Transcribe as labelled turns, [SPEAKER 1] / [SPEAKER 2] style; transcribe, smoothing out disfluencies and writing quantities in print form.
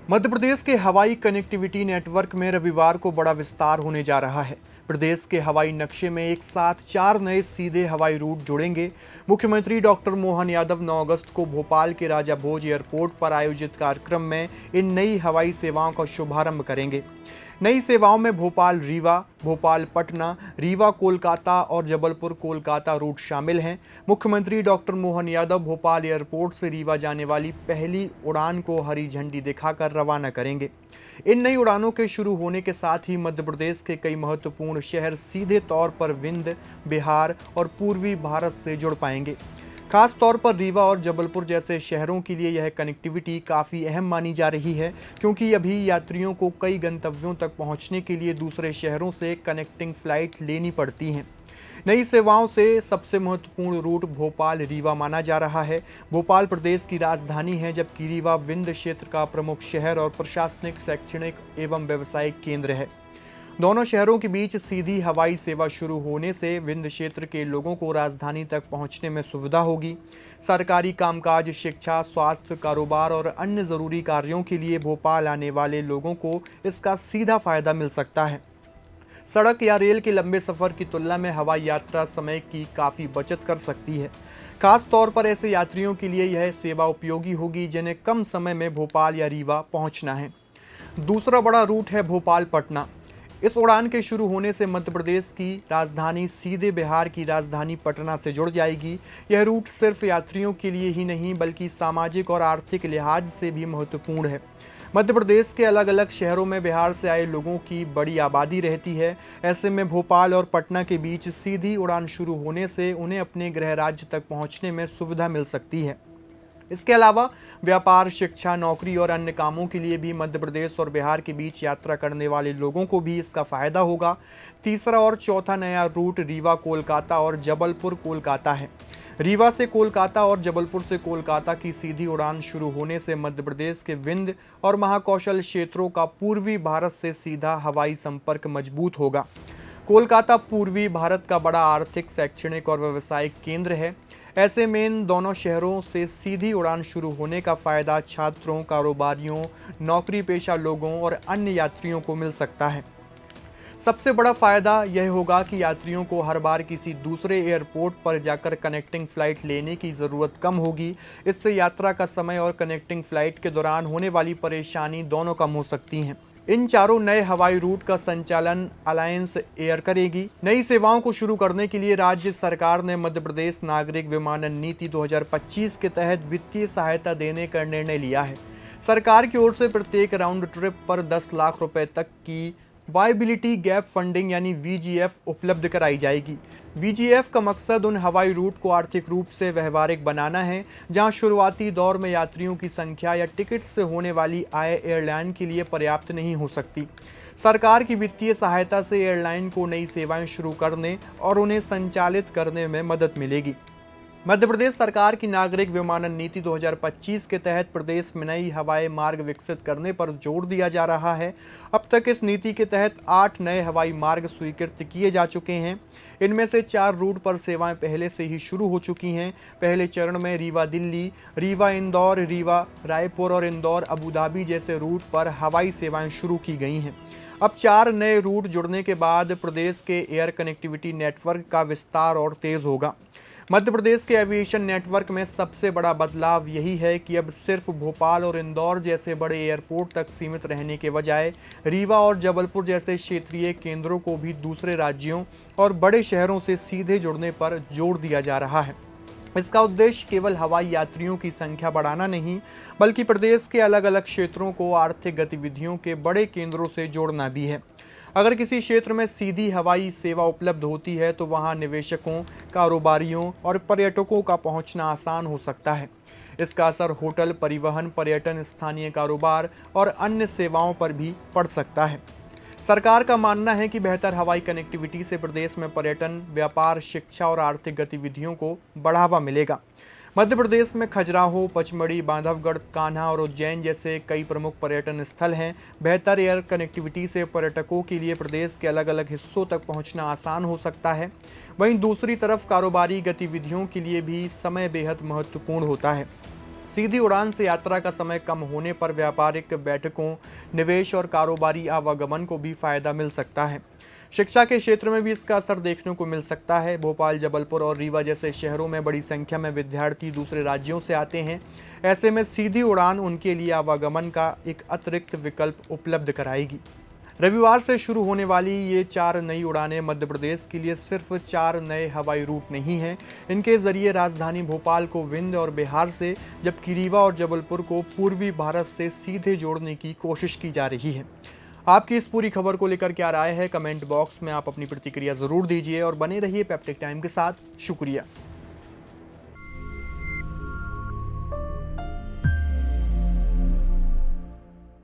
[SPEAKER 1] मध्य प्रदेश के हवाई connectivity network में रविवार को बड़ा विस्तार होने जा रहा है। प्रदेश के हवाई नक्शे में एक साथ 4 नए सीधे हवाई रूट जुड़ेंगे। मुख्यमंत्री डॉक्टर मोहन यादव 9 अगस्त को भोपाल के राजा भोज एयरपोर्ट पर आयोजित कार्यक्रम में इन नई हवाई सेवाओं का शुभारंभ करेंगे। नई सेवाओं में भोपाल रीवा, भोपाल पटना, रीवा कोलकाता और जबलपुर कोलकाता रूट शामिल हैं। मुख्यमंत्री डॉक्टर मोहन यादव भोपाल एयरपोर्ट से रीवा जाने वाली पहली उड़ान को हरी झंडी दिखाकर रवाना करेंगे। इन नई उड़ानों के शुरू होने के साथ ही मध्य प्रदेश के कई महत्वपूर्ण शहर सीधे तौर पर विंध्य, बिहार और पूर्वी भारत से जुड़ पाएंगे। खास तौर पर रीवा और जबलपुर जैसे शहरों के लिए यह कनेक्टिविटी काफ़ी अहम मानी जा रही है, क्योंकि अभी यात्रियों को कई गंतव्यों तक पहुंचने के लिए दूसरे शहरों से कनेक्टिंग फ्लाइट लेनी पड़ती हैं। नई सेवाओं से सबसे महत्वपूर्ण रूट भोपाल रीवा माना जा रहा है। भोपाल प्रदेश की राजधानी है, जबकि रीवा विंध्य क्षेत्र का प्रमुख शहर और प्रशासनिक, शैक्षणिक एवं व्यावसायिक केंद्र है। दोनों शहरों के बीच सीधी हवाई सेवा शुरू होने से विंध्य क्षेत्र के लोगों को राजधानी तक पहुंचने में सुविधा होगी। सरकारी कामकाज, शिक्षा, स्वास्थ्य, कारोबार और अन्य ज़रूरी कार्यों के लिए भोपाल आने वाले लोगों को इसका सीधा फायदा मिल सकता है। सड़क या रेल के लंबे सफ़र की तुलना में हवाई यात्रा समय की काफ़ी बचत कर सकती है। खास तौर पर ऐसे यात्रियों के लिए यह सेवा उपयोगी होगी जिन्हें कम समय में भोपाल या रीवा पहुंचना है। दूसरा बड़ा रूट है भोपाल पटना। इस उड़ान के शुरू होने से मध्य प्रदेश की राजधानी सीधे बिहार की राजधानी पटना से जुड़ जाएगी। यह रूट सिर्फ यात्रियों के लिए ही नहीं बल्कि सामाजिक और आर्थिक लिहाज से भी महत्वपूर्ण है। मध्य प्रदेश के अलग अलग शहरों में बिहार से आए लोगों की बड़ी आबादी रहती है। ऐसे में भोपाल और पटना के बीच सीधी उड़ान शुरू होने से उन्हें अपने गृह राज्य तक पहुंचने में सुविधा मिल सकती है। इसके अलावा व्यापार, शिक्षा, नौकरी और अन्य कामों के लिए भी मध्य प्रदेश और बिहार के बीच यात्रा करने वाले लोगों को भी इसका फायदा होगा। तीसरा और चौथा नया रूट रीवा कोलकाता और जबलपुर कोलकाता है। रीवा से कोलकाता और जबलपुर से कोलकाता की सीधी उड़ान शुरू होने से मध्य प्रदेश के विंध्य और महाकौशल क्षेत्रों का पूर्वी भारत से सीधा हवाई संपर्क मजबूत होगा। कोलकाता पूर्वी भारत का बड़ा आर्थिक, शैक्षणिक और व्यावसायिक केंद्र है। ऐसे में इन दोनों शहरों से सीधी उड़ान शुरू होने का फ़ायदा छात्रों, कारोबारियों, नौकरी पेशा लोगों और अन्य यात्रियों को मिल सकता है। सबसे बड़ा फ़ायदा यह होगा कि यात्रियों को हर बार किसी दूसरे एयरपोर्ट पर जाकर कनेक्टिंग फ़्लाइट लेने की ज़रूरत कम होगी। इससे यात्रा का समय और कनेक्टिंग फ़्लाइट के दौरान होने वाली परेशानी दोनों कम हो सकती हैं। इन चारों नए हवाई रूट का संचालन अलायंस एयर करेगी। नई सेवाओं को शुरू करने के लिए राज्य सरकार ने मध्य प्रदेश नागरिक विमानन नीति 2025 के तहत वित्तीय सहायता देने का निर्णय लिया है। सरकार की ओर से प्रत्येक राउंड ट्रिप पर 10 लाख रुपए तक की वायबिलिटी गैप फंडिंग यानी VGF उपलब्ध कराई जाएगी। VGF का मकसद उन हवाई रूट को आर्थिक रूप से व्यवहारिक बनाना है जहां शुरुआती दौर में यात्रियों की संख्या या टिकट से होने वाली आय एयरलाइन के लिए पर्याप्त नहीं हो सकती। सरकार की वित्तीय सहायता से एयरलाइन को नई सेवाएं शुरू करने और उन्हें संचालित करने में मदद मिलेगी। मध्य प्रदेश सरकार की नागरिक विमानन नीति 2025 के तहत प्रदेश में नई हवाई मार्ग विकसित करने पर जोर दिया जा रहा है। अब तक इस नीति के तहत 8 नए हवाई मार्ग स्वीकृत किए जा चुके हैं। इनमें से 4 रूट पर सेवाएं पहले से ही शुरू हो चुकी हैं। पहले चरण में रीवा दिल्ली, रीवा इंदौर, रीवा रायपुर और इंदौर अबू धाबी जैसे रूट पर हवाई सेवाएं शुरू की गई हैं। अब 4 नए रूट जुड़ने के बाद प्रदेश के एयर कनेक्टिविटी नेटवर्क का विस्तार और तेज होगा। मध्य प्रदेश के एविएशन नेटवर्क में सबसे बड़ा बदलाव यही है कि अब सिर्फ भोपाल और इंदौर जैसे बड़े एयरपोर्ट तक सीमित रहने के बजाय रीवा और जबलपुर जैसे क्षेत्रीय केंद्रों को भी दूसरे राज्यों और बड़े शहरों से सीधे जुड़ने पर जोर दिया जा रहा है। इसका उद्देश्य केवल हवाई यात्रियों की संख्या बढ़ाना नहीं, बल्कि प्रदेश के अलग अलग क्षेत्रों को आर्थिक गतिविधियों के बड़े केंद्रों से जोड़ना भी है। अगर किसी क्षेत्र में सीधी हवाई सेवा उपलब्ध होती है तो वहां निवेशकों, कारोबारियों और पर्यटकों का पहुंचना आसान हो सकता है। इसका असर होटल, परिवहन, पर्यटन, स्थानीय कारोबार और अन्य सेवाओं पर भी पड़ सकता है। सरकार का मानना है कि बेहतर हवाई कनेक्टिविटी से प्रदेश में पर्यटन, व्यापार, शिक्षा और आर्थिक गतिविधियों को बढ़ावा मिलेगा। मध्य प्रदेश में खजुराहो, पचमढ़ी, बांधवगढ़, कान्हा और उज्जैन जैसे कई प्रमुख पर्यटन स्थल हैं। बेहतर एयर कनेक्टिविटी से पर्यटकों के लिए प्रदेश के अलग अलग हिस्सों तक पहुंचना आसान हो सकता है। वहीं दूसरी तरफ कारोबारी गतिविधियों के लिए भी समय बेहद महत्वपूर्ण होता है। सीधी उड़ान से यात्रा का समय कम होने पर व्यापारिक बैठकों, निवेश और कारोबारी आवागमन को भी फायदा मिल सकता है। शिक्षा के क्षेत्र में भी इसका असर देखने को मिल सकता है। भोपाल, जबलपुर और रीवा जैसे शहरों में बड़ी संख्या में विद्यार्थी दूसरे राज्यों से आते हैं। ऐसे में सीधी उड़ान उनके लिए आवागमन का एक अतिरिक्त विकल्प उपलब्ध कराएगी। रविवार से शुरू होने वाली ये 4 नई उड़ानें मध्य प्रदेश के लिए सिर्फ 4 नए हवाई रूट नहीं हैं। इनके जरिए राजधानी भोपाल को विंध्य और बिहार से, जबकि रीवा और जबलपुर को पूर्वी भारत से सीधे जोड़ने की कोशिश की जा रही है। आपकी इस पूरी खबर को लेकर क्या राय है, कमेंट बॉक्स में आप अपनी प्रतिक्रिया जरूर दीजिए और बने रहिए पेप्टिक टाइम के साथ। शुक्रिया।